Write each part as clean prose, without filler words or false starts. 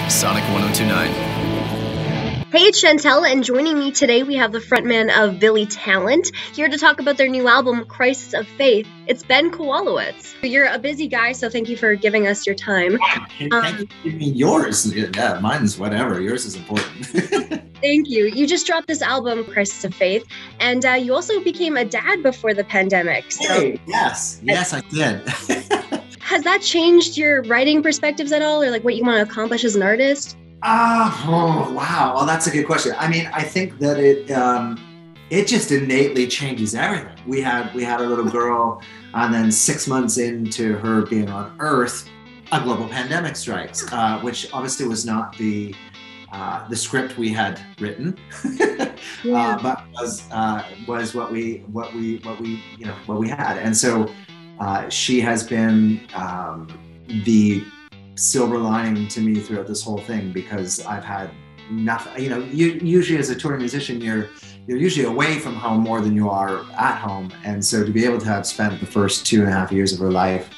Sonic 1029. Hey, it's Chantal, and joining me today we have the frontman of Billy Talent, here to talk about their new album, Crisis of Faith. It's Ben Kowalowitz. You're a busy guy, so thank you for giving us your time. Thank you for giving me yours. Yeah, mine's whatever. Yours is important. Thank you. You just dropped this album, Crisis of Faith, and you also became a dad before the pandemic. So Hey, yes, I did. has that changed your writing perspectives at all, or like what you want to accomplish as an artist? Oh, wow. Well, that's a good question. I mean, I think that it just innately changes everything. We had a little girl, and then 6 months into her being on Earth, a global pandemic strikes, which obviously was not the script we had written, but was what we had. And so she has been the silver lining to me throughout this whole thing, because I've had nothing. You know, usually as a touring musician, you're usually away from home more than you are at home, and so to be able to have spent the first 2.5 years of her life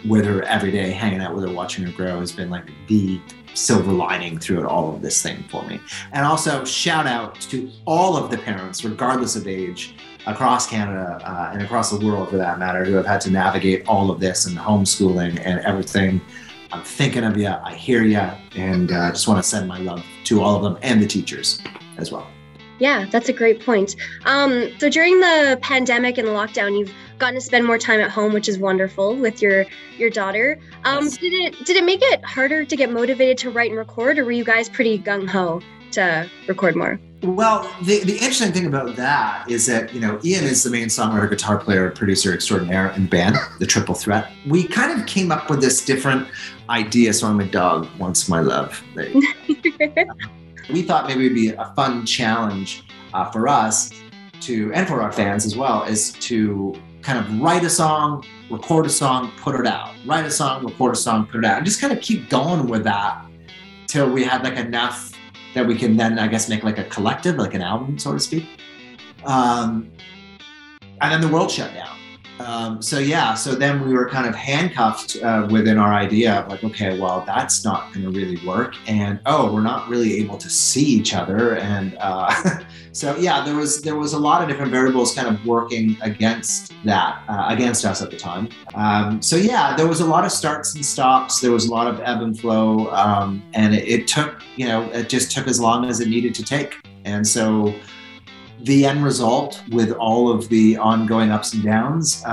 with her every day, hanging out with her, watching her grow, has been like the silver lining throughout all of this thing for me. And also shout out to all of the parents, regardless of age, across Canada and across the world for that matter, who have had to navigate all of this and homeschooling and everything. I'm thinking of you, I hear you, and just want to send my love to all of them and the teachers as well. Yeah, that's a great point. So during the pandemic and the lockdown, you've gotten to spend more time at home, which is wonderful, with your daughter. Yes. Did it make it harder to get motivated to write and record, or were you guys pretty gung-ho to record more? Well, the interesting thing about that is that, you know, Ian is the main songwriter, guitar player, producer extraordinaire in the band, the Triple Threat. We kind of came up with this different idea. So my dog wants my love. We thought maybe it'd be a fun challenge for us and for our fans as well, is to kind of write a song, record a song, put it out. Write a song, record a song, put it out. And just kind of keep going with that till we had like enough that we can then, I guess, make like a collective, like an album, so to speak. And then the world shut down. So then we were kind of handcuffed within our idea of like, okay, well, that's not going to really work. And, we're not really able to see each other. And so, yeah, there was a lot of different variables kind of working against us at the time. So, yeah, there was a lot of starts and stops. There was a lot of ebb and flow. And it just took as long as it needed to take. And so the end result, with all of the ongoing ups and downs,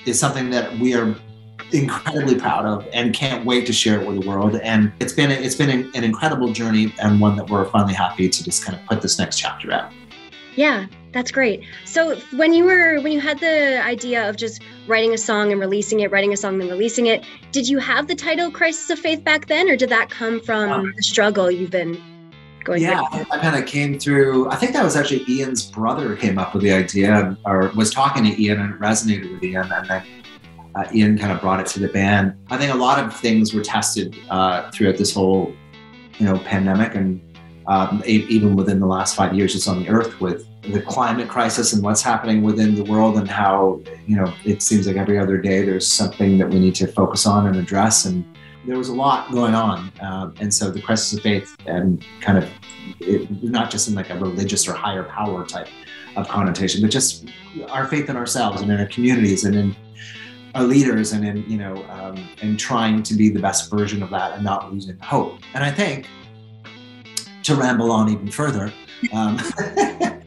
is something that we are incredibly proud of and can't wait to share it with the world. And it's been an incredible journey, and one that we're finally happy to just kind of put this next chapter out. Yeah, that's great. So when you had the idea of just writing a song and releasing it, writing a song and releasing it, did you have the title Crisis of Faith back then, or did that come from the struggle you've been going through? I kind of came through. I think that was actually Ian's brother came up with the idea, or was talking to Ian, and it resonated with Ian, and then Ian kind of brought it to the band. I think a lot of things were tested throughout this whole, pandemic, and even within the last 5 years just on the Earth, with the climate crisis and what's happening within the world, and how, it seems like every other day there's something that we need to focus on and address. And there was a lot going on. And so the Crisis of Faith, and kind of not just in like a religious or higher power type of connotation, but just our faith in ourselves and in our communities and in our leaders, and in, and trying to be the best version of that and not losing hope. And I think, to ramble on even further, that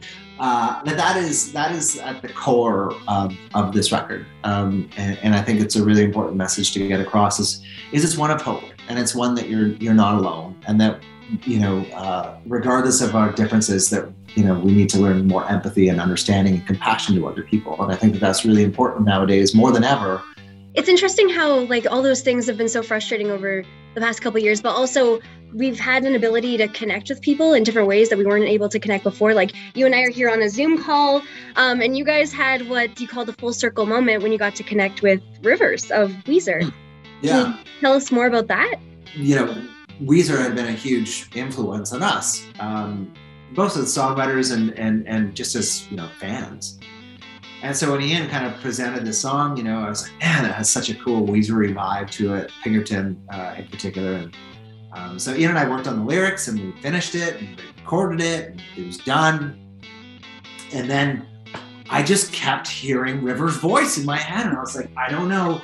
is at the core of this record, and I think it's a really important message to get across. Is it's one of hope, and it's one that you're not alone, and that regardless of our differences, that we need to learn more empathy and understanding and compassion to other people, and I think that's really important nowadays more than ever. It's interesting how like all those things have been so frustrating over the past couple of years, but also we've had an ability to connect with people in different ways that we weren't able to connect before. Like you and I are here on a Zoom call, and you guys had what you call the full circle moment when you got to connect with Rivers of Weezer. Yeah. Can you tell us more about that? Weezer had been a huge influence on us, both as songwriters and just as fans. And so when Ian kind of presented the song, I was like, man, it has such a cool Weezery vibe to it, Pinkerton in particular. And so Ian and I worked on the lyrics, and we finished it, and we recorded it, and it was done. And then I just kept hearing River's voice in my head, and I was like, I don't know.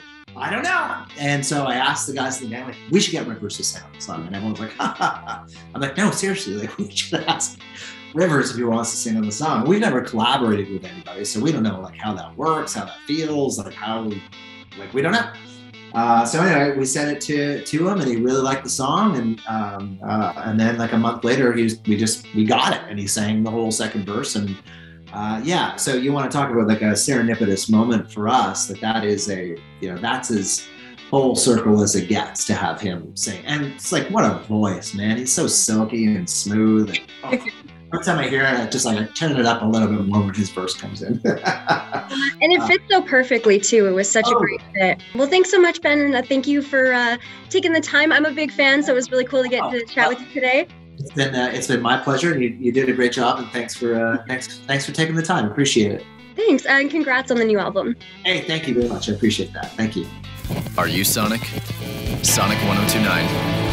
And so I asked the guys in the band, like, we should get Rivers to sing on the song. And everyone's like, ha ha ha. I'm like, no, seriously, like, we should ask Rivers if he wants to sing on the song. We've never collaborated with anybody, so we don't know like how that works, how that feels, like we don't know. So anyway, we sent it to him, and he really liked the song, and then like a month later, we got it, and he sang the whole second verse, and so you want to talk about like a serendipitous moment for us, that is that's as full circle as it gets to have him sing, and it's like, what a voice, man! He's so silky and smooth. And, every time I hear it, I turn it up a little bit more when his verse comes in. And it fits so perfectly too. It was such a great fit. Well, thanks so much, Ben, and thank you for taking the time. I'm a big fan, so it was really cool to get to chat with you today. It's been my pleasure. You did a great job, and thanks for taking the time. Appreciate it. Thanks, and congrats on the new album. Hey, thank you very much. I appreciate that. Thank you. Are you Sonic? Sonic 1029.